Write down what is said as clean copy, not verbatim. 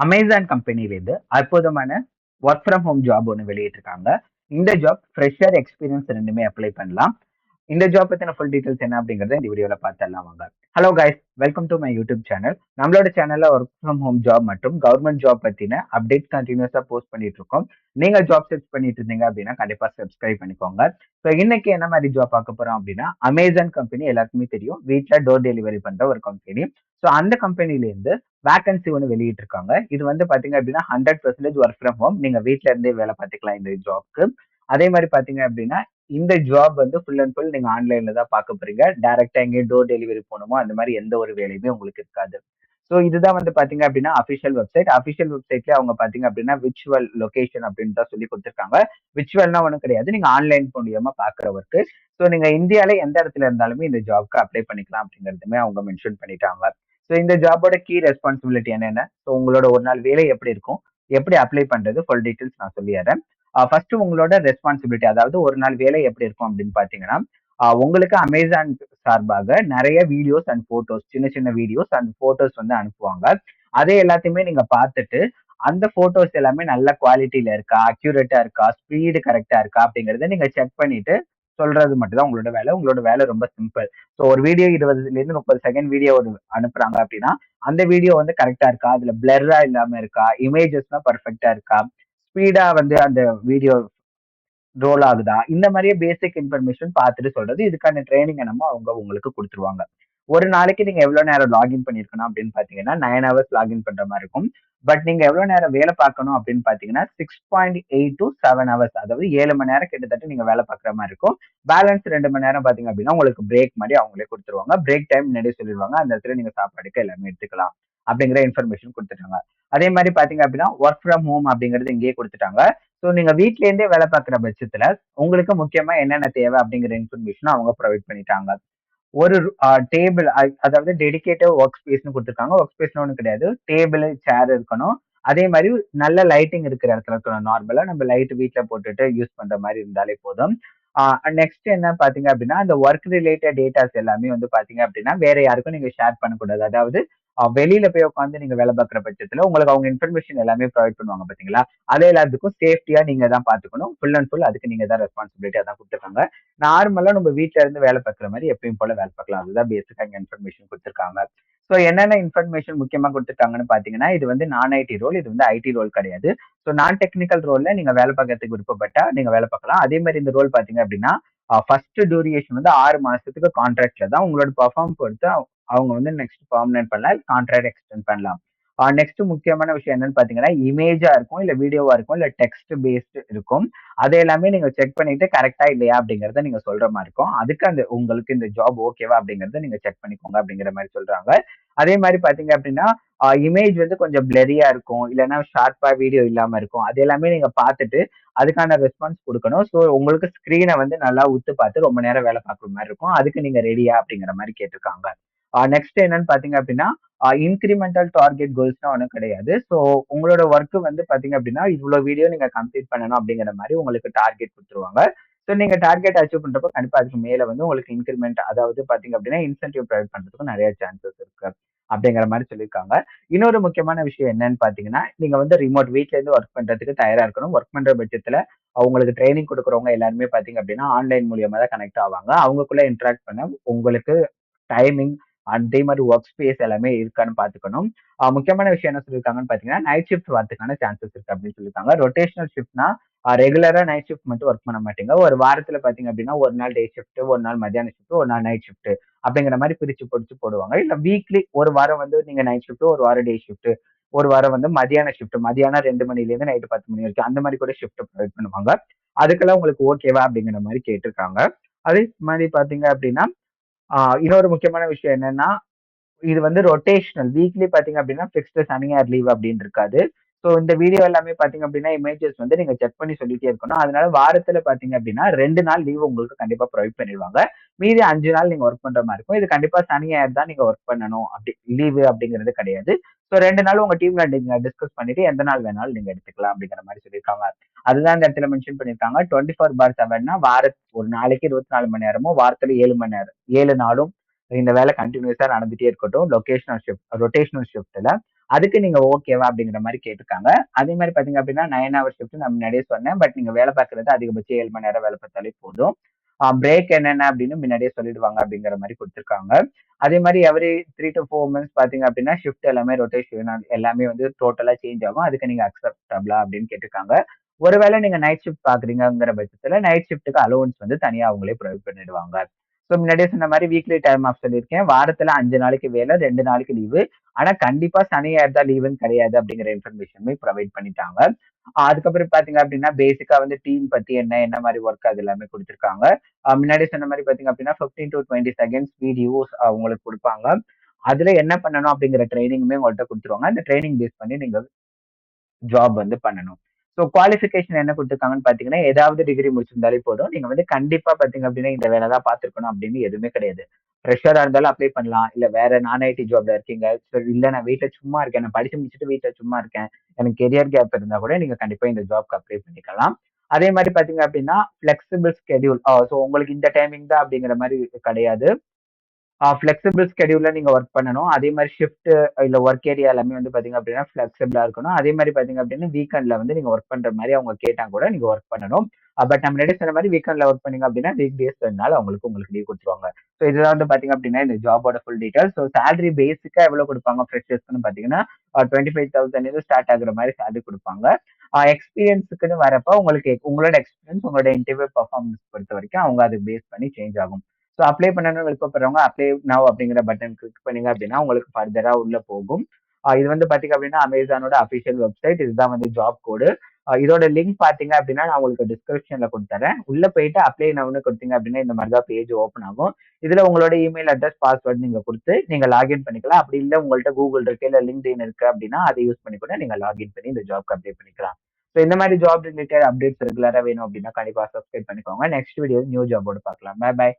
Amazon கம்பெனிலேருந்து அற்புதமான work from home job ஒன்று வெளியிட்டிருக்காங்க. இந்த ஜாப் ஃப்ரெஷர் எக்ஸ்பீரியன்ஸ் ரெண்டுமே அப்ளை பண்ணலாம். இந்த ஜாப் பத்தின ஃபுல் டீடைல்ஸ் என்ன அப்படிங்கறத இந்த வீடியோல பார்த்துடலாம் வாங்க. Hello guys, welcome to my YouTube channel. நம்மளோட சேனல்ல ஒர்க் ஃப்ரம் ஹோம் ஜாப் மற்றும் கவர்மெண்ட் ஜாப் பத்தின அப்டேட்ஸ் கண்டினியூஸா போஸ்ட் பண்ணிட்டு இருக்கோம். நீங்க ஜாப் சர்ச் பண்ணிட்டு இருந்தீங்க அப்படின்னா கண்டிப்பா சப்ஸ்கிரைப் பண்ணிக்கோங்க. ஸோ இன்னைக்கு என்ன மாதிரி ஜாப் பார்க்க போறோம் அப்படின்னா, அமேசான் கம்பெனி எல்லாருக்குமே தெரியும், வீட்டில் டோர் டெலிவரி பண்ற ஒரு கம்பெனி. ஸோ அந்த கம்பெனில இருந்து வேகன்சி ஒன்று வெளியிட்டு இருக்காங்க. இது வந்து பாத்தீங்க அப்படின்னா 100% ஒர்க் ஃப்ரம் ஹோம். நீங்க வீட்ல இருந்தே வேலை பார்த்துக்கலாம் இந்த ஜாப்க்கு. அதே மாதிரி பாத்தீங்க அப்படின்னா இந்த ஜாப் வந்து ஃபுல் அண்ட் ஃபுல் நீங்க ஆன்லைன்ல தான் பார்க்க போறீங்க. டைரக்டா எங்கேயும் டோர் டெலிவரி போகணுமோ அந்த மாதிரி எந்த ஒரு வேலையுமே உங்களுக்கு இருக்காது. ஸோ இதுதான் வந்து பாத்தீங்க அப்படின்னா அஃபிஷியல் வெப்சைட். அஃபிஷியல் வெப்சைட்ல அவங்க பாத்தீங்க அப்படின்னா விர்ச்சுவல் லொகேஷன் அப்படின்னு தான் சொல்லி கொடுத்துருக்காங்க. விர்ச்சுவல்னா ஒன்றும் கிடையாது, நீங்க ஆன்லைன் மூலியமா பாக்குற ஒர்க். ஸோ நீங்க இந்தியால எந்த இடத்துல இருந்தாலுமே இந்த ஜாப்க்கு அப்ளை பண்ணிக்கலாம் அப்படிங்கறதுமே அவங்க மென்ஷன் பண்ணிட்டாங்க. ஸோ இந்த ஜாபோட கீ ரெஸ்பான்சிபிலிட்டி என்னென்ன, ஸோ உங்களோட ஒரு நாள் வேலை எப்படி இருக்கும், எப்படி அப்ளை பண்றது, ஃபுல் டீடைல்ஸ் நான் சொல்லிடுறேன். ஃபர்ஸ்ட் உங்களோட ரெஸ்பான்சிபிலிட்டி, அதாவது ஒரு நாள் வேலை எப்படி இருக்கும் அப்படின்னு பாத்தீங்கன்னா, உங்களுக்கு அமேசான் சார்பாக நிறைய வீடியோஸ் அண்ட் போட்டோஸ், சின்ன சின்ன வீடியோஸ் அண்ட் போட்டோஸ் வந்து அனுப்புவாங்க. அதே எல்லாத்தையுமே நீங்க பார்த்துட்டு அந்த போட்டோஸ் எல்லாமே நல்ல குவாலிட்டியில இருக்கா, அக்யூரேட்டா இருக்கா, ஸ்பீடு கரெக்டா இருக்கா அப்படிங்கறத நீங்க செக் பண்ணிட்டு சொல்றது மட்டும் தான் உங்களோட வேலை. உங்களோட வேலை ரொம்ப சிம்பிள். ஸோ ஒரு வீடியோ 20ல இருந்து 30 செகண்ட் வீடியோ ஒரு அனுப்புறாங்க அப்படின்னா அந்த வீடியோ வந்து கரெக்டா இருக்கா, அதுல பிளர்ரா இல்லாம இருக்கா, இமேஜஸ்லாம் பர்ஃபெக்டா இருக்கா, ஸ்பீடா வந்து அந்த வீடியோ ரோல் ஆகுதா, இந்த மாதிரியே பேசிக் இன்ஃபர்மேஷன் பார்த்துட்டு சொல்றது. இதுக்கான ட்ரைனிங் என்னமோ அவங்க உங்களுக்கு கொடுத்துருவாங்க. ஒரு நாளைக்கு நீங்க எவ்வளவு நேரம் லாகின் பண்ணிருக்கணும் அப்படின்னு பாத்தீங்கன்னா 9 ஹவர்ஸ் லாகின் பண்ற மாதிரி இருக்கும். பட் நீங்க எவ்வளவு நேரம் வேலை பார்க்கணும் அப்படின்னு பாத்தீங்கன்னா 6.8 to 7 ஹவர்ஸ், அதாவது 7 மணி நேரம் கிட்டத்தட்ட நீங்க வேலை பார்க்குற மாதிரி இருக்கும். பேலன்ஸ் 2 மணி நேரம் பாத்தீங்க அப்படின்னா உங்களுக்கு பிரேக் மாதிரி அவங்களே கொடுத்துருவாங்க. பிரேக் டைம் முன்னாடியே சொல்லிடுவாங்க, அந்த இடத்துல நீங்க சாப்பாடுக்கு எல்லாமே எடுத்துக்கலாம் அப்படிங்கிற இன்ஃபர்மேஷன் கொடுத்துட்டாங்க. அதே மாதிரி பாத்தீங்க அப்படின்னா ஒர்க் ஃப்ரம் ஹோம் அப்படிங்கிறது இங்கேயே கொடுத்துட்டாங்க. ஸோ நீங்க வீட்ல இருந்தே வேலை பார்க்குற பட்சத்துல உங்களுக்கு முக்கியமா என்னென்ன தேவை அப்படிங்கிற இன்ஃபர்மேஷன் அவங்க ப்ரொவைட் பண்ணிட்டாங்க. ஒரு டேபிள், அதாவது டெடிகேட்டட் ஒர்க் ஸ்பேஸ்னு கொடுத்துருக்காங்க. ஒர்க் ஸ்பேஸ்னு ஒன்றும் கிடையாது, டேபிள் சேர் இருக்கணும். அதே மாதிரி நல்ல லைட்டிங் இருக்கிற இடத்துல இருக்கணும். நார்மலா நம்ம லைட் வீட்ல போட்டுட்டு யூஸ் பண்ற மாதிரி இருந்தாலே போதும். நெக்ஸ்ட் என்ன பாத்தீங்க அப்படின்னா, அந்த ஒர்க் ரிலேட்டட் டேட்டாஸ் எல்லாமே வந்து பாத்தீங்க அப்படின்னா வேற யாருக்கும் நீங்க ஷேர் பண்ணக்கூடாது. அதாவது வெளியில போய் உட்காந்து நீங்க வேலை பார்க்குற பட்சத்துல உங்களுக்கு அவங்க இன்ஃபர்மேஷன் எல்லாமே ப்ரொவைட் பண்ணுவாங்க பாத்தீங்களா, அதே எல்லாத்துக்கும் சேஃப்டியா நீங்க தான் பாத்துக்கணும். ஃபுல் அண்ட் ஃபுல் அதுக்கு நீங்க தான் ரெஸ்பான்சிபிலிட்டியா தான் கொடுத்துருக்காங்க. நார்மலா நம்ம வீட்ல இருந்து வேலை பார்க்குற மாதிரி எப்பயும் போல வேலை பார்க்கலாம். அதுதான் பேசிக்கா இங்க இன்ஃபர்மேஷன் கொடுத்துருக்காங்க. ஸோ என்னென்ன இன்ஃபர்மேஷன் முக்கியமா கொடுத்துருக்காங்கன்னு பாத்தீங்கன்னா, இது வந்து நான் ஐடி ரோல், இது வந்து ஐடி ரோல் கிடையாது. ஸோ நான் டெக்னிக்கல் ரோல்ல நீங்க வேலை பார்க்கறதுக்கு விருப்பப்பட்டா நீங்க வேலை பார்க்கலாம். அதே மாதிரி இந்த ரோல் பாத்தீங்க அப்படின்னா ஃபர்ஸ்ட் டியூரேஷன் வந்து 6 மாசத்துக்கு கான்ட்ராக்ட்ல தான். உங்களோட பர்ஃபார்ம் பொறுத்து அவங்க வந்து நெக்ஸ்ட் பெர்மனன்ட் பண்ணலாம், கான்ட்ராக்ட் எக்ஸ்டெண்ட் பண்ணலாம். நெக்ஸ்ட் முக்கியமான விஷயம் என்னன்னு பாத்தீங்கன்னா, இமேஜா இருக்கும், இல்ல வீடியோவா இருக்கும், இல்ல டெக்ஸ்ட் பேஸ்ட் இருக்கும். அது எல்லாமே நீங்க செக் பண்ணிட்டு கரெக்டா இல்லையா அப்படிங்கறத நீங்க சொல்ற மாதிரி இருக்கும். அதுக்கு அந்த உங்களுக்கு இந்த ஜாப் ஓகேவா அப்படிங்கறத நீங்க செக் பண்ணிக்கோங்க அப்படிங்கிற மாதிரி சொல்றாங்க. அதே மாதிரி பாத்தீங்க அப்படின்னா இமேஜ் வந்து கொஞ்சம் பிளரியா இருக்கும், இல்லைன்னா ஷார்ப்பா வீடியோ இல்லாம இருக்கும். அது எல்லாமே நீங்க பார்த்துட்டு அதுக்கான ரெஸ்பான்ஸ் கொடுக்கணும். ஸோ உங்களுக்கு ஸ்கிரீனை வந்து நல்லா உத்து பார்த்து ரொம்ப நேரம் வேலை பார்க்குற மாதிரி இருக்கும். அதுக்கு நீங்க ரெடியா அப்படிங்கிற மாதிரி கேட்டிருக்காங்க. நெக்ஸ்ட் என்னன்னு பாத்தீங்க அப்படின்னா இன்கிரிமெண்டல் டார்கெட் கோல்ஸ்னா ஒன்றும் கிடையாது. ஸோ உங்களோட ஒர்க் வந்து பாத்தீங்க அப்படின்னா இவ்வளவு வீடியோ நீங்க கம்ப்ளீட் பண்ணணும் அப்படிங்கிற மாதிரி உங்களுக்கு டார்கெட் கொடுத்துருவாங்க. ஸோ நீங்க டார்கெட் அச்சீவ் பண்றப்போ கண்டிப்பா அதுக்கு மேல வந்து உங்களுக்கு இன்கிரிமெண்ட், அதாவது பாத்தீங்க அப்படின்னா இன்சென்டிவ் ப்ரொவைட் பண்றதுக்கும் நிறைய சான்சஸ் இருக்கு அப்படிங்கிற மாதிரி சொல்லியிருக்காங்க. இன்னொரு முக்கியமான விஷயம் என்னன்னு பாத்தீங்கன்னா, நீங்க வந்து ரிமோட் வீட்ல இருந்து ஒர்க் பண்றதுக்கு தயாரா இருக்கணும். ஒர்க் பண்ற பட்சத்துல அவங்களுக்கு ட்ரைனிங் கொடுக்குறவங்க எல்லாருமே பாத்தீங்க அப்படின்னா ஆன்லைன் மூலியமா தான் கனெக்ட் ஆவாங்க. அவங்களுக்குள்ள இன்டராக்ட் பண்ண உங்களுக்கு டைமிங் அதே மாதிரி ஒர்க் ஸ்பேஸ் எல்லாமே இருக்கான்னு பாத்துக்கணும். முக்கியமான விஷயம் என்ன சொல்லியிருக்காங்கன்னு பாத்தீங்கன்னா, நைட் ஷிஃப்ட் வரதுக்கான சான்சஸ் இருக்கு அப்படின்னு சொல்லியிருக்காங்க. ரொட்டேஷனல் ஷிஃப்ட்னா ரெகுலரா நைட் ஷிஃப்ட் மட்டும் ஒர்க் பண்ண மாட்டீங்க. ஒரு வாரத்துல பாத்தீங்க அப்படின்னா ஒரு நாள் டே ஷிஃப்ட், ஒரு நாள் மத்தியான ஷிஃப்ட், ஒரு நாள் நைட் ஷிஃப்ட் அப்படிங்கிற மாதிரி பிரிச்சு பிடிச்சு போடுவாங்க. இல்ல வீக்லி ஒரு வாரம் வந்து நீங்க நைட் ஷிஃப்ட், ஒரு வாரம் டே ஷிஃப்ட், ஒரு வாரம் வந்து மதியான ஷிஃப்ட், மதியானம் 2 மணில இருந்து நைட் 10 மணி வரைக்கும் அந்த மாதிரி கூட ஷிஃப்ட் ப்ரொவைட் பண்ணுவாங்க. அதுக்கெல்லாம் உங்களுக்கு ஓகேவா அப்படிங்கிற மாதிரி கேட்டிருக்காங்க. அதே மாதிரி பாத்தீங்க அப்படின்னா இன்னொரு முக்கியமான விஷயம் என்னன்னா, இது வந்து ரொட்டேஷனல். வீக்லி பாத்தீங்க அப்படின்னா ஃபிக்ஸ்டு சனி ஞாயிறு லீவ் அப்படின்னு இருக்காது. ஸோ இந்த வீடியோ எல்லாமே பாத்தீங்க அப்படின்னா இமேஜஸ் வந்து நீங்க செக் பண்ணி சொல்லிட்டே இருக்கணும். அதனால வாரத்துல பாத்தீங்க அப்படின்னா 2 நாள் லீவ் உங்களுக்கு கண்டிப்பா ப்ரொவைட் பண்ணிடுவாங்க. மீதி 5 நாள் நீங்க ஒர்க் பண்ற மாதிரி இருக்கும். இது கண்டிப்பா சனி ஞாயிறு தான் நீங்க ஒர்க் பண்ணணும், அப்படி லீவு அப்படிங்கிறது கிடையாது. ஸோ 2 நாள் உங்க டீம்ல நீங்க டிஸ்கஸ் பண்ணிட்டு எந்த நாள் வேணாலும் நீங்க எடுத்துக்கலாம் அப்படிங்கிற மாதிரி சொல்லியிருக்காங்க. அதுதான் இந்த இடத்துல மென்ஷன் பண்ணியிருக்காங்க. 24/7 ஒரு நாளைக்கு 24 மணி நேரமும், வாரத்துல 7 மணி நேரம், 7 நாளும் இந்த வேலை கண்டினியூஸா நடந்துட்டே இருக்கட்டும். ரொட்டேஷனல் ஷிஃப்ட்ல அதுக்கு நீங்க ஓகேவா அப்படிங்கிற மாதிரி கேட்டிருக்காங்க. அதே மாதிரி பாத்தீங்க அப்படின்னா 9 ஹவர் ஷிஃப்ட் நான் முன்னாடியே சொன்னேன். பட் நீங்க வேலை பார்க்கறது அதிகபட்சம் 7 மணி நேரம் வேலை பார்த்தாலே போதும். பிரேக் என்னென்ன அப்படின்னு முன்னாடியே சொல்லிடுவாங்க அப்படிங்கிற மாதிரி கொடுத்துருக்காங்க. அதே மாதிரி எவ்ரி 3 to 4 months பாத்தீங்க அப்படின்னா ஷிஃப்ட் எல்லாமே ரொட்டேஷன் எல்லாமே வந்து டோட்டலா சேஞ்ச் ஆகும். அதுக்கு நீங்க அக்செப்டபிளா அப்படின்னு கேட்டிருக்காங்க. ஒருவேளை நீங்க நைட் ஷிஃப்ட் பாக்குறீங்கிற பட்சத்துல நைட் ஷிஃப்ட்டுக்கு அலோவன்ஸ் வந்து தனியா அவங்களே ப்ரொவைட் பண்ணிடுவாங்க. ஸோ முன்னாடியே சொன்ன மாதிரி வீக்லி டைம் ஆஃப் சொல்லியிருக்கேன். வாரத்துல 5 நாளைக்கு வேலை, 2 நாளைக்கு லீவு. ஆனா கண்டிப்பா சனி ஞாயிறு தான் லீவுன்னு கிடையாது அப்படிங்கிற இன்ஃபர்மேஷனுமே ப்ரொவைட் பண்ணிட்டாங்க. அதுக்கப்புறம் பாத்தீங்க அப்படின்னா பேசிக்கா வந்து டீம் பத்தி என்ன மாதிரி ஒர்க் அது எல்லாமே கொடுத்துருக்காங்க. முன்னாடி சொன்ன மாதிரி பாத்தீங்க அப்படின்னா 15 to 20 seconds வீடியோஸ் உங்களுக்கு கொடுப்பாங்க. அதுல என்ன பண்ணணும் அப்படிங்கிற ட்ரைனிங்குமே உங்கள்கிட்ட கொடுத்துருவாங்க. அந்த ட்ரைனிங் பேஸ் பண்ணி நீங்க ஜாப் வந்து பண்ணணும். ஸோ குவாலிஃபிகேஷன் என்ன கொடுத்துருக்காங்கன்னு பாத்தீங்கன்னா ஏதாவது டிகிரி முடிச்சிருந்தாலே போதும். நீங்க வந்து கண்டிப்பா பாத்தீங்க அப்படின்னா இந்த வேலை தான் பார்த்திருக்கணும் அப்படின்னு எதுவுமே கிடையாது. ஃப்ரெஷரா இருந்தாலும் அப்ளை பண்ணலாம். இல்ல வேற நான் ஐடி ஜாப்ல இருக்கீங்க. சரி இல்ல நான் வீட்ல சும்மா இருக்கேன். நான் படிச்சு முடிச்சுட்டு வீட்ல சும்மா இருக்கேன். எனக்கு கெரியர் கேப் இருந்தா கூட நீங்க கண்டிப்பா இந்த ஜாப்க்கு அப்ளை பண்ணிக்கலாம். அதே மாதிரி பாத்தீங்க அப்படின்னா ஃபிளெக்சிபிள் ஸ்கெடியூல். ஸோ உங்களுக்கு இந்த டைமிங் தான் அப்படிங்கிற மாதிரி கிடையாது. ஃப்ளெக்சிபிள் ஸ்கெடியூல்ல நீங்க ஒர்க் பண்ணணும். அதே மாதிரி ஷிஃப்ட் இல்ல ஒர்க் ஏரியா எல்லாமே வந்து பாத்தீங்க அப்படின்னா ஃப்ளெக்சிபிளா இருக்கணும். அதே மாதிரி பாத்தீங்க அப்படின்னா வீக்கெண்ட்ல வந்து நீங்க ஒர்க் பண்ற மாதிரி அவங்க கேட்டா கூட நீங்க ஒர்க் பண்ணணும். பட் நம்ம முன்னாடி சொன்ன மாதிரி வீக்கெண்ட்ல ஒர்க் பண்ணீங்க அப்படின்னா வீக் டேஸ் 2 நாள் உங்களுக்கு லீவ் கொடுத்துருவாங்க. ஸோ இதுதான் வந்து பாத்தீங்க அப்படின்னா இந்த ஜாபோட ஃபுல் டீடைல்ஸ். ஸோ சேலரி பேசிக்கா எவ்வளவு கொடுப்பாங்க ஃப்ரெஷர்ஸ்க்குன்னு பாத்தீங்கன்னா 25,000 ஸ்டார்ட் ஆகுற மாதிரி சேலரி கொடுப்பாங்க. எக்ஸ்பீரியன்ஸுக்குன்னு வரப்ப உங்களுக்கு உங்களோட எக்ஸ்பீரியன்ஸ் உங்களோட இன்டர்வியூ பர்ஃபார்மன்ஸ் பொறுத்த வரைக்கும் அவங்க அதை பேஸ் பண்ணி சேஞ்ச் ஆகும். ஸோ அப்ளை பண்ணணும்னு விருப்பப்படுறவங்க அப்ளை நவ் அப்படிங்கிற பட்டன் கிளிக் பண்ணீங்க அப்படின்னா உங்களுக்கு ஃபர்தரா உள்ள போகும். இது வந்து பாத்தீங்க அப்படின்னா அமேசானோட அபிஷியல் வெப்சைட். இதுதான் வந்து ஜாப் கோடு. இதோட லிங்க் பாத்தீங்க அப்படின்னா நான் உங்களுக்கு டிஸ்கிரிப்ஷன்ல கொடுத்துறேன். உள்ள போயிட்டு அப்ளை நவ்னு கொடுத்தீங்க அப்படின்னா இந்த மாதிரி தான் பேஜ் ஓப்பன் ஆகும். இதுல உங்களோட இமெயில் அட்ரஸ் பாஸ்வேர்ட் நீங்க கொடுத்து நீங்க லாகின் பண்ணிக்கலாம். அப்படி இல்ல உங்கள்ட்ட கூகுள் இருக்கு இல்ல லிங்க்டின் இருக்கு அப்படின்னா அதை யூஸ் பண்ணி கூட நீங்க லாகின் பண்ணி இந்த ஜாப்க்கு அப்ளை பண்ணிக்கலாம். ஸோ இந்த மாதிரி ஜாப் ரிலேட்டட் அப்டேட்ஸ் ரெகுலரா வேணும் அப்படின்னா கண்டிப்பா சப்ஸ்கிரைப் பண்ணிக்கோங்க. நெக்ஸ்ட் வீடியோ நியூ ஜாபோட பார்க்கலாம். Bye by.